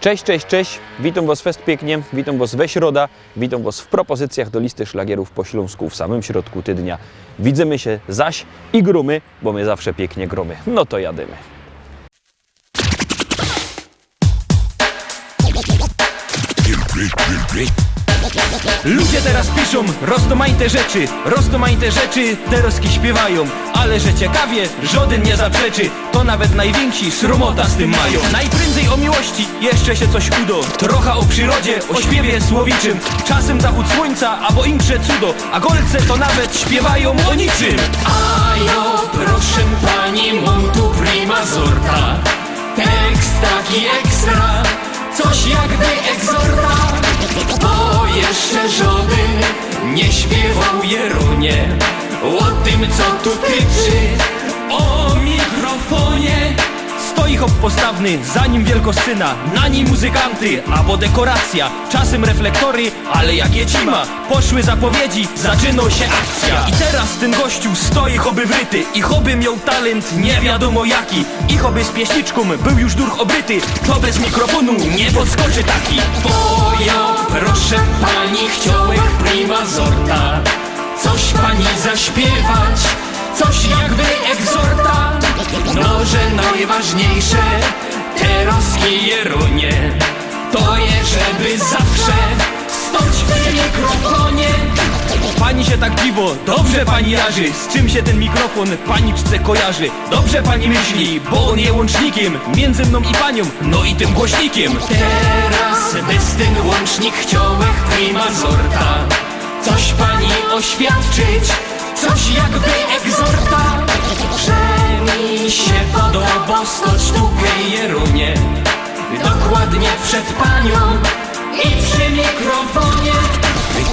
Cześć, cześć, cześć, witam Was fest pięknie, witam Was we środa, witam Was w propozycjach do listy szlagierów po śląsku w samym środku tygodnia. Widzimy się zaś i grumy, bo my zawsze pięknie gromy. No to jadymy. Ludzie teraz piszą rozmaite rzeczy, teroski śpiewają, ale że ciekawie, żaden nie zaprzeczy, to nawet najwięksi sromota z tym mają. Najprędzej o miłości jeszcze się coś udo, trochę o przyrodzie, o śpiewie słowiczym, czasem zachód słońca, albo insze cudo, a golce to nawet śpiewają o niczym. A jo, proszę pani, mam tu prima sorta, tekst taki ekstra, coś jakby egzorta, bo jeszcze żaden nie śpiewał Jeronie o tym, co tu tyczy, o mikrofonie. Stoi hop postawny, za nim wielkoscyna, na nim muzykanty, albo dekoracja, czasem reflektory, ale jak jecima, poszły zapowiedzi, zaczynał się akcja. I teraz ten gościu stoi choby wryty, i choby miał talent nie wiadomo jaki, i choby z pieśniczką był już durch obryty, to bez mikrofonu nie podskoczy taki. Bo ja, proszę pani, chciałem prima sorta, coś pani zaśpiewać, coś jakby egzorta. No, że najważniejsze, teroski Jeronie, to jest, żeby zawsze stać przy mikrofonie. Pani się tak dziwo, dobrze pani jarzy, z czym się ten mikrofon paniczce kojarzy. Dobrze pani myśli, bo on jest łącznikiem między mną i panią, no i tym głośnikiem. Teraz bez ten łącznik chciałem prima sorta, coś pani oświadczyć, coś jakby egzorta, że mi się podoba stać tu Jeronie, dokładnie przed panią i przy mikrofonie.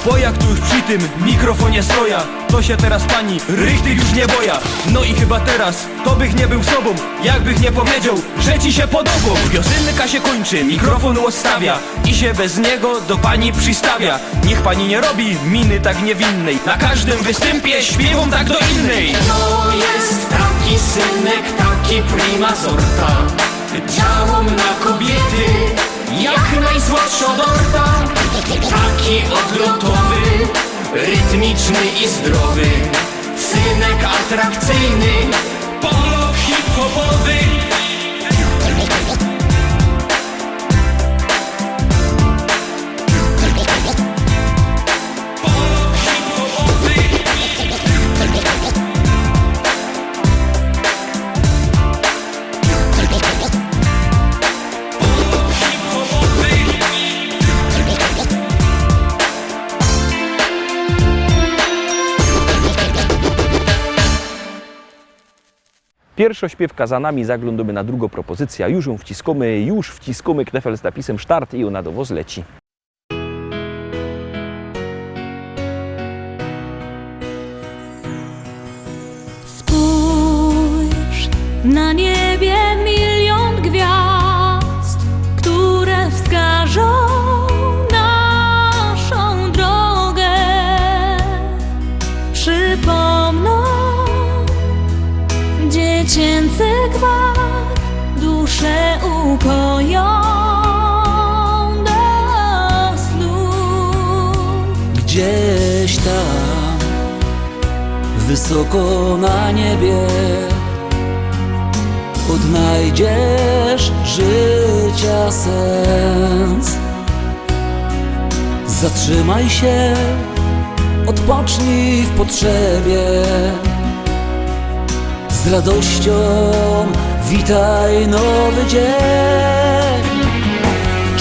Bo jak tu już przy tym mikrofonie stoja, to się teraz pani rychty już nie boja. No i chyba teraz to bych nie był sobą, jakbych nie powiedział, że ci się podoba. Piosenka się kończy, mikrofon odstawia i się bez niego do pani przystawia. Niech pani nie robi miny tak niewinnej, na każdym występie śpiewam tak do innej. To jest taki synek, taki prima sorta, działam na kobiety jak najsłodsza dorta. Taki odlotowy, rytmiczny i zdrowy, synek atrakcyjny, polo hip-hopowy. Pierwsza śpiewka za nami, zaglądamy na drugą propozycję, już ją wciskamy knefel z napisem start i ona do was leci. Spójrz, na niebie milion gwiazd, które wskażą naszą drogę, przypomną dziecięcy gwar, duszę ukoją do snu. Gdzieś tam, wysoko na niebie, odnajdziesz życia sens. Zatrzymaj się, odpocznij w potrzebie, z radością witaj nowy dzień.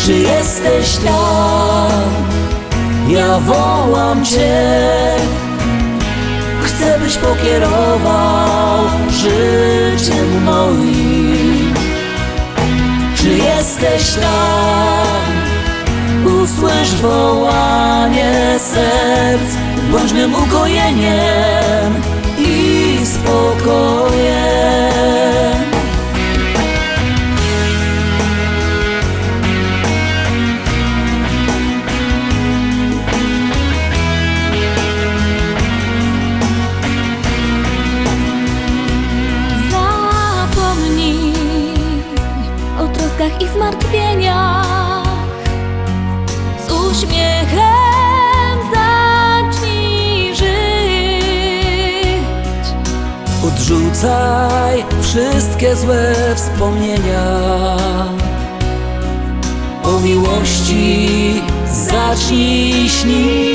Czy jesteś tam? Ja wołam Cię. Chcę, byś pokierował życiem moim. Czy jesteś tam? Usłysz wołanie serc, bądź mym ukojeniem i spokojem. lękach i zmartwieniach. Z uśmiechem zacznij żyć. Odrzucaj wszystkie złe wspomnienia. O miłości zacznij śnić.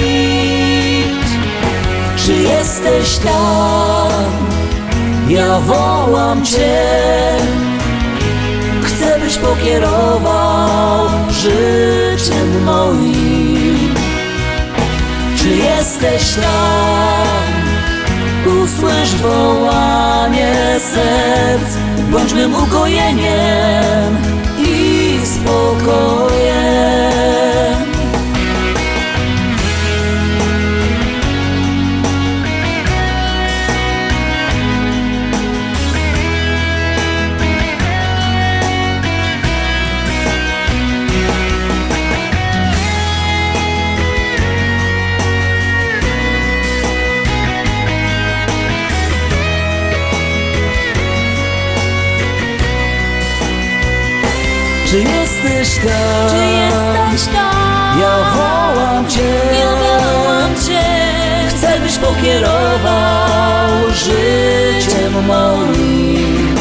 Czy jesteś tam? Ja wołam Cię. Chcę, byś pokierował życiem moim. Czy jesteś tam? Usłysz wołanie serc. Bądź mym ukojeniem i spokojem. Czy jesteś tam? Czy jesteś tam? Ja wołam Cię. Ja wołam Cię. Chcę, byś pokierował życiem moim.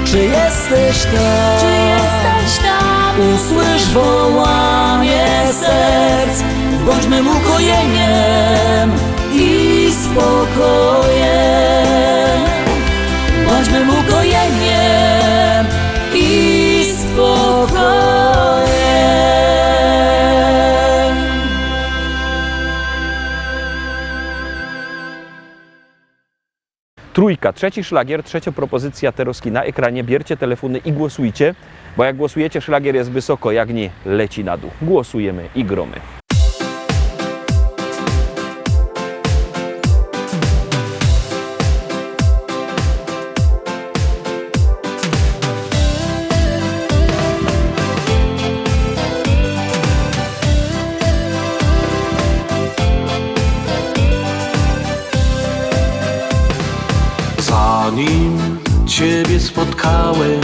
Czy jesteś tam? Czy jesteś tam? Usłysz wołanie serc. Bądź mym ukojeniem i spokojem. Bądź mym ukojeniem i spokojem. Trójka, trzeci szlagier, trzecia propozycja Teroski na ekranie. Bierzcie telefony i głosujcie, bo jak głosujecie, szlagier jest wysoko, jak nie, leci na dół. Głosujemy i gromy. Zanim Ciebie spotkałem,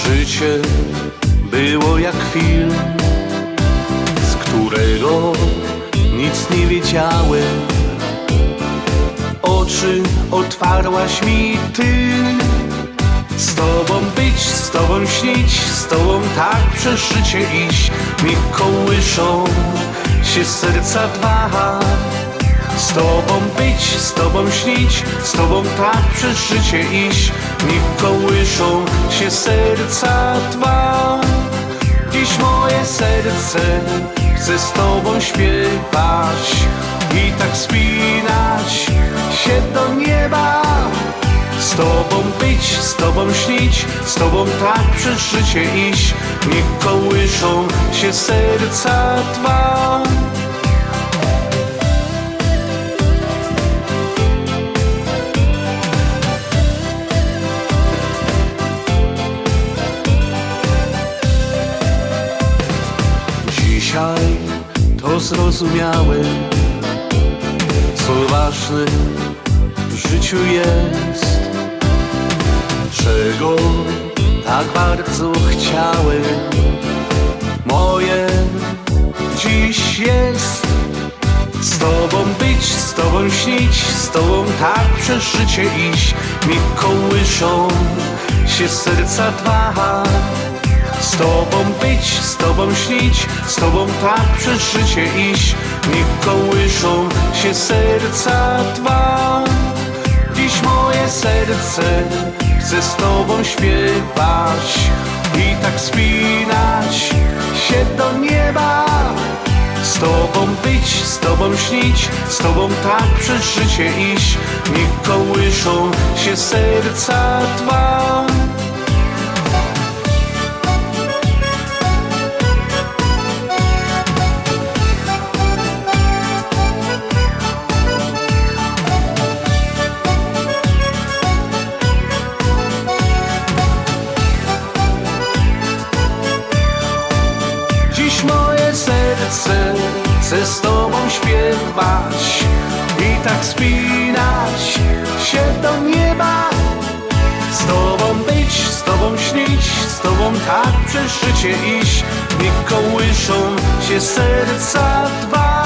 życie było jak film, z którego nic nie wiedziałem. Oczy otwarłaś mi Ty. Z Tobą być, z Tobą śnić, z Tobą tak przez życie iść. Niech kołyszą się serca dwa. Z Tobą być, z Tobą śnić, z Tobą tak przez życie iść. Niech kołyszą się serca dwa. Dziś moje serce chce z Tobą śpiewać i tak wspinać się do nieba. Z Tobą być, z Tobą śnić, z Tobą tak przez życie iść. Niech kołyszą się serca dwa. Dzisiaj to zrozumiałem, co ważne w życiu jest, czego tak bardzo chciałem. Moje dziś jest z Tobą być, z Tobą śnić, z Tobą tak przez życie iść. Niech kołyszą się serca dwa. Z Tobą być, z Tobą śnić, z Tobą tak przez życie iść. Niech kołyszą się serca dwa. Dziś moje serce chce z Tobą śpiewać i tak wspinać się do nieba. Z Tobą być, z Tobą śnić, z Tobą tak przez życie iść. Niech kołyszą się serca dwa. Chcę z Tobą śpiewać i tak wspinać się do nieba. Z Tobą być, z Tobą śnić, tak przez życie iść, niech kołyszą się serca dwa.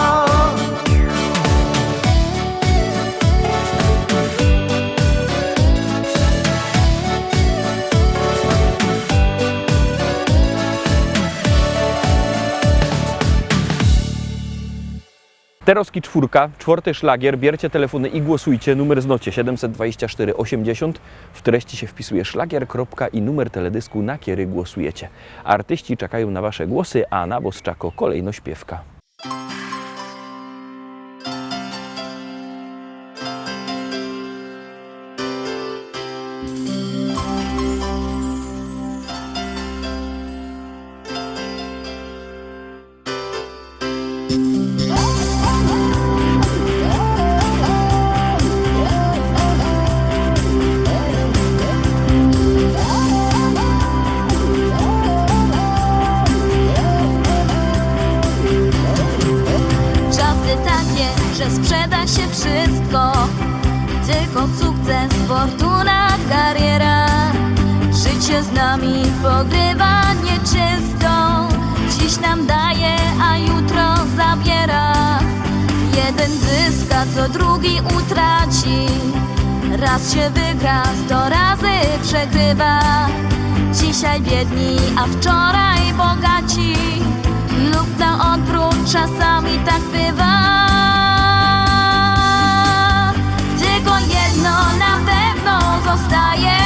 Teroski czwórka, czwarty szlagier, bierzcie telefony i głosujcie. Numer znocie 724 80. W treści się wpisuje szlagier, kropka i numer teledysku, na który głosujecie. Artyści czekają na wasze głosy, a na was czako kolejno śpiewka. Sprzeda się wszystko, tylko sukces, fortuna, kariera. Życie z nami pogrywa nieczysto, dziś nam daje, a jutro zabiera. Jeden zyska, co drugi utraci, raz się wygra, 100 razy przegrywa. Dzisiaj biedni, a wczoraj bogaci, lub na odwrót, czasami tak bywa. Na pewno zostaje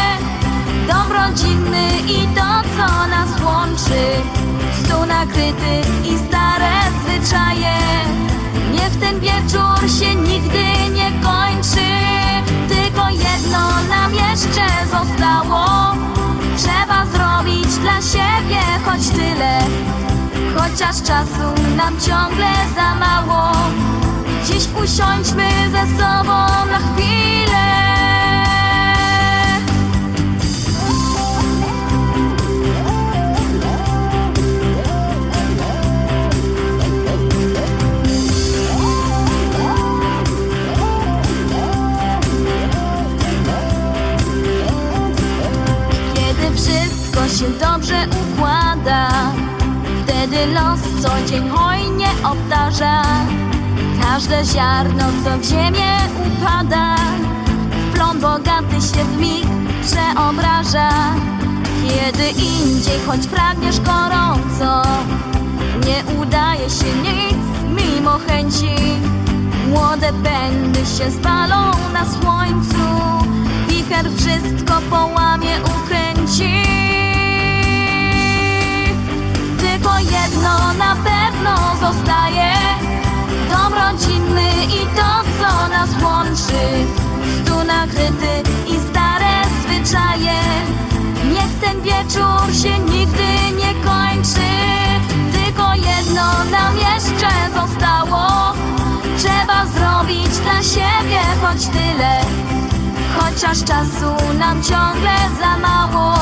dom rodzinny i to, co nas łączy. Stół nakryty i stare zwyczaje. Niech ten wieczór się nigdy nie kończy. Tylko jedno nam jeszcze zostało. Trzeba zrobić dla siebie choć tyle, chociaż czasu nam ciągle za mało. Dziś usiądźmy ze sobą na chwilę. Kiedy wszystko się dobrze układa, wtedy los co dzień hojnie obdarza. Każde ziarno, co w ziemię upada, w plon bogaty się w mig przeobraża. Kiedy indziej, choć pragniesz gorąco, nie udaje się nic mimo chęci. Młode pędy się spalą na słońcu, wicher wszystko połamie, ukręci. Tylko jedno na pewno zostaje, dom rodzinny i to, co nas łączy. Stół nakryty i stare zwyczaje. Niech ten wieczór się nigdy nie kończy. Tylko jedno nam jeszcze zostało. Trzeba zrobić dla siebie choć tyle, chociaż czasu nam ciągle za mało.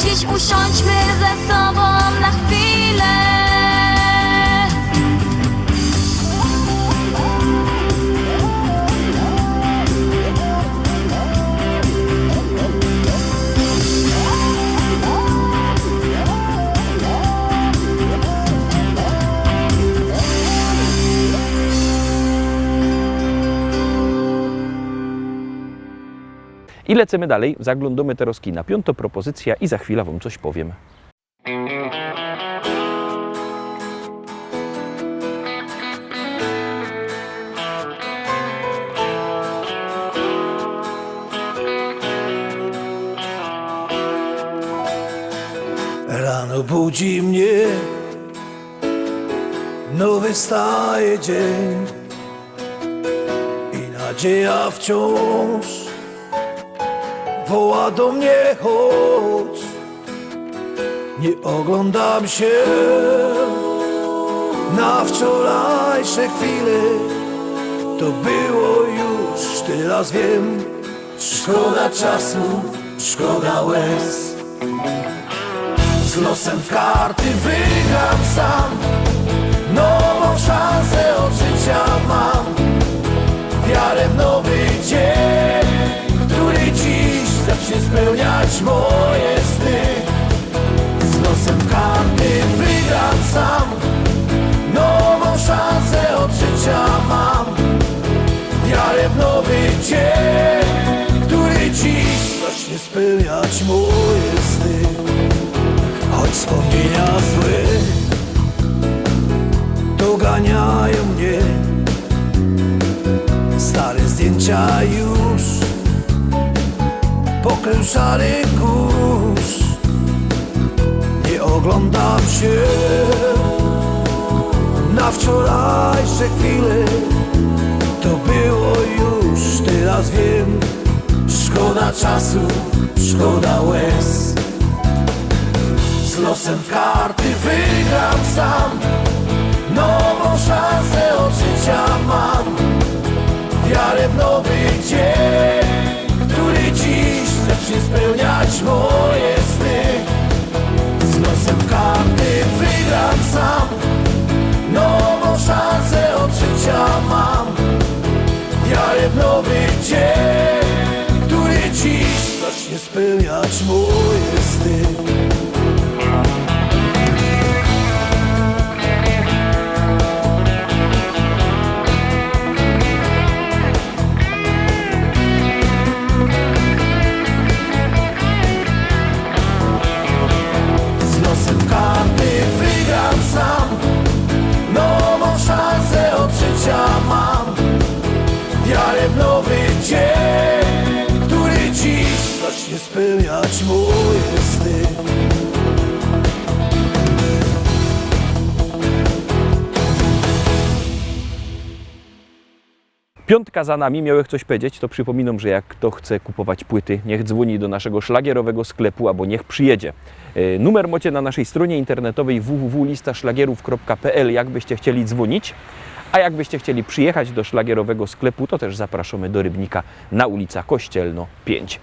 Dziś usiądźmy ze sobą na chwilę. I lecimy dalej, zaglądamy teraz na piątą propozycja i za chwilę wam coś powiem. Rano budzi mnie nowy staje dzień i nadzieja wciąż woła do mnie, chodź. Nie oglądam się na wczorajsze chwile, to było już, teraz wiem. Szkoda czasu, szkoda łez, z losem w karty wygram sam. Nową szansę od życia mam, wiarę w nowy dzień, który dziś zacznie spełniać moje sny. dzień, który dziś zacznie spełniać moje sny. Choć wspomnienia złe doganiają mnie, stare zdjęcia już pokrył szary kurz. Nie oglądam się na wczorajsze chwile. To było już, teraz wiem. Szkoda czasu, szkoda łez. Z losem w karty wygram sam. Nową szansę od życia mam. Wiarę w nowy dzień, który dziś zacznie spełniać moje sny. Z losem w karty wygram sam. Nową szansę od życia mam. Wiarę w nowy dzień, który dziś zacznie spełniać moje sny. Z losem w karty wygram sam. Nową szansę od życia mam. Wiarę w nowy dzień, który dziś zacznie spełniać moje sny. Piątka za nami, miałeś coś powiedzieć, to przypominam, że jak kto chce kupować płyty, niech dzwoni do naszego szlagierowego sklepu albo niech przyjedzie. Numer macie na naszej stronie internetowej www.listaszlagierów.pl, jakbyście chcieli dzwonić. A jakbyście chcieli przyjechać do szlagierowego sklepu, to też zapraszamy do Rybnika na ulica Kościelno 5.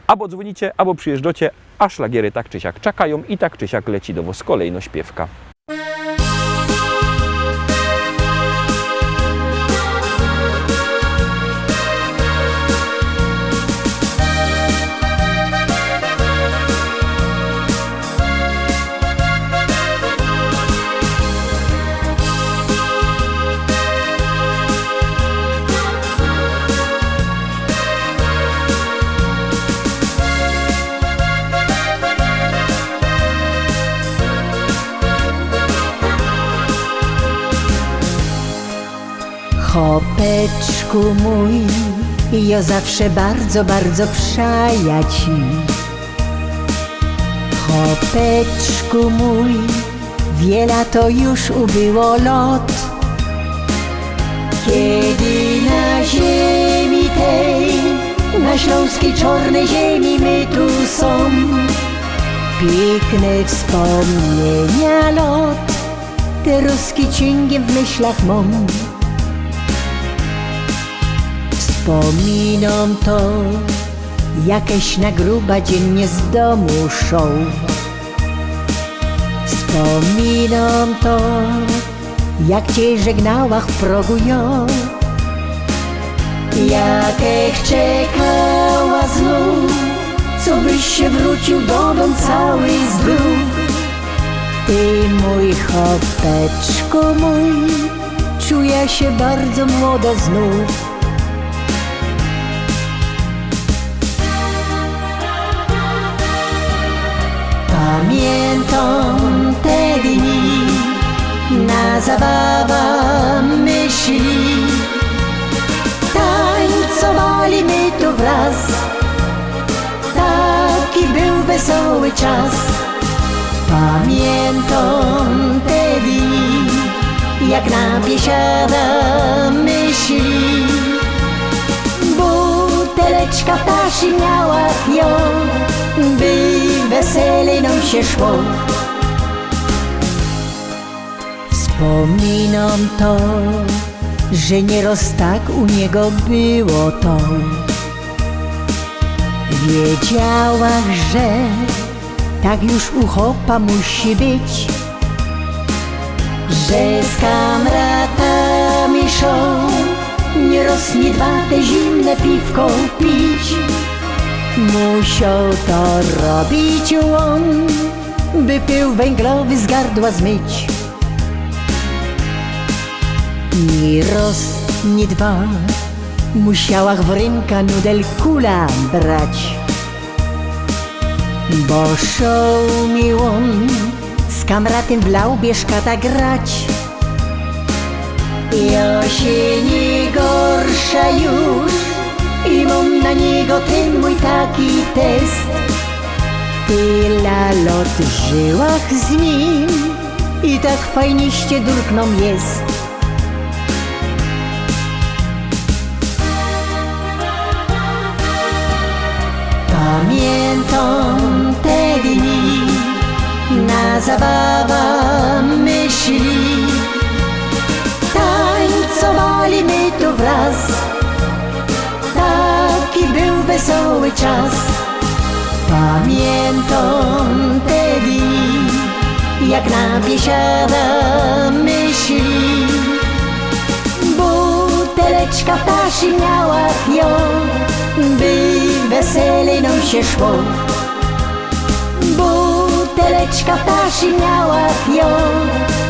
Albo dzwonicie, albo przyjeżdżacie, a szlagiery tak czy siak czekają i tak czy siak leci do was kolejno śpiewka. Chłopeczku mój, ja zawsze bardzo, bardzo przaja ci. Chłopeczku mój, wiele to już ubyło lot, kiedy na ziemi tej, na śląskiej czarnej ziemi my tu są. Piękne wspomnienia lot, te ruski ciągiem w myślach mam. Wspominam to, jakieś na gruba dziennie z domu szą. Wspominam to, jak cię żegnała w progu ja. Jakech czekała znów, co byś się wrócił do domu cały zdrów. Ty mój chłopeczku mój, czuję się bardzo młoda znów. Pamiętam te dni, na zabawę myśli. Tańcowali my tu wraz, taki był wesoły czas. Pamiętam te dni, jak na biesiada myśli. Buteleczka ptaszy miała ją, by wesele nam się szło. Wspominam to, że nieraz tak u niego było to. Wiedziałam, że tak już u chłopa musi być, że z kamratami szą, nieraz nie dwa te zimne piwko pić. Musiał to robić on, by pył węglowy z gardła zmyć. Ni raz, ni dwa, musiałach w rynka nudel kula brać. Bo show mi on z kamratem w Laubieżkata grać. Ja się nie gorsza już i mam na niego ten mój taki test. Tyle lot w żyłach z nim i tak fajniście durkną jest. Pamiętam te dni, na zabawa myśli. Tańcowali my tu wraz, taki był wesoły czas. Pamiętam te dni, jak na biesiada myśli. Buteleczka w taszy miała ją, by wesele nam się szło. Buteleczka w taszy miała ją,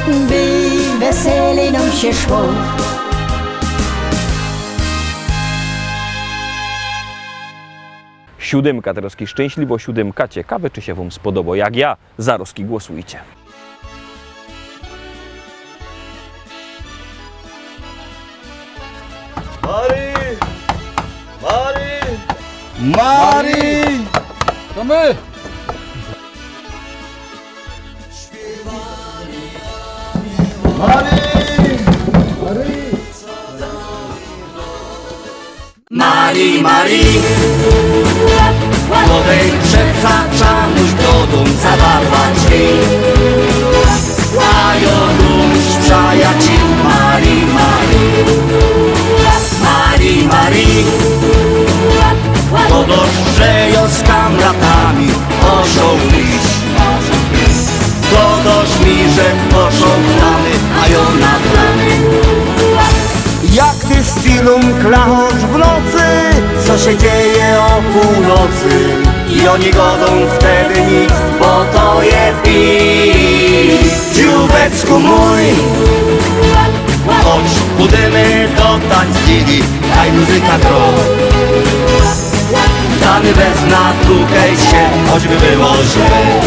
by wesele nam się szło. Siódemka Teroski szczęśliwo, siódemka. Ciekawe, czy się wam spodoba. Jak ja, za Roski głosujcie. Mari! To my! Mari, Mari, młodej przekracza nóż brodą zawarła drzwi. A Jonuś przyjaciół Mari, Mari, Mari, Mari. Podoż, że ją z kamratami poszą iść. Podoż mi, że poszą plany, a ją na plany. Jak ty z filum klachosz w nocy, co się dzieje o północy? I oni godą wtedy nic, bo to je pis. Dziubecku mój, chodź pójdziemy do tańcili, daj muzyka gro. Dany bez natukaj się, choćby było źle.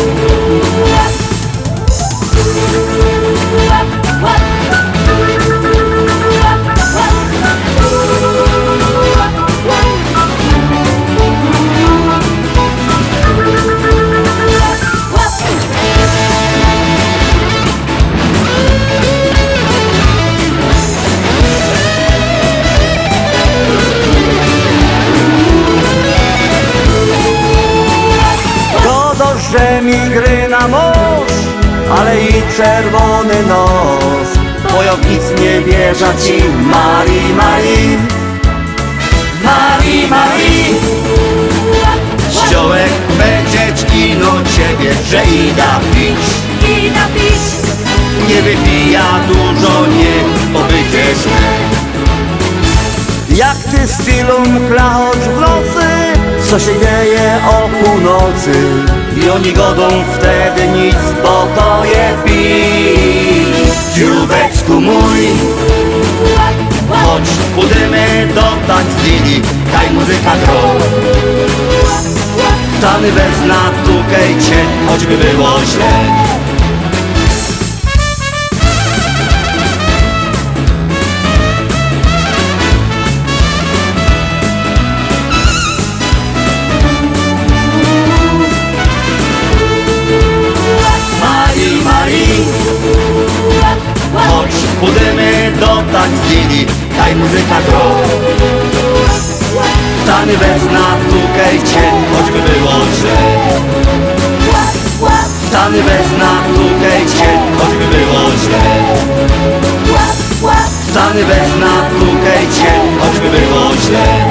Że mi gry na mąż, ale i czerwony nos. Wojownic nie wierza ci, Mari, Mari, Mari, Mari. Ściołek będzie kino ciebie, że ida pić. Nie wypija dużo, nie obycie źle. Jak ty z filum klachosz w nocy, co się dzieje o północy? I oni godą wtedy nic, bo to je pis. Dziubecku mój, chodź pójdziemy do tańcili, daj muzyka gro. Stany bez natukajcie, choćby było źle. Chodź, pójdziemy do tańcili, daj muzyka gro. Stany bez natukajcie, choćby było źle. Stany bez natukajcie, choćby było źle. Stany bez natukajcie, choćby było źle.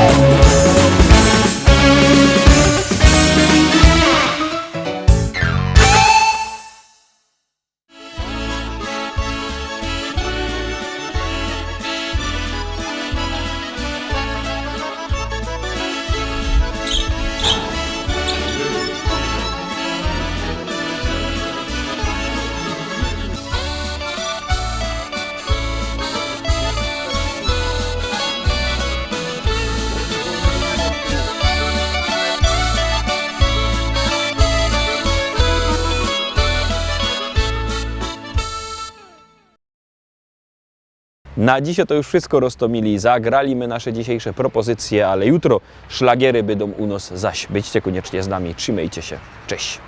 Na dzisiaj to już wszystko, Rostomili. Zagrali my nasze dzisiejsze propozycje, ale jutro szlagiery będą u nas zaś. Byćcie koniecznie z nami. Trzymajcie się. Cześć.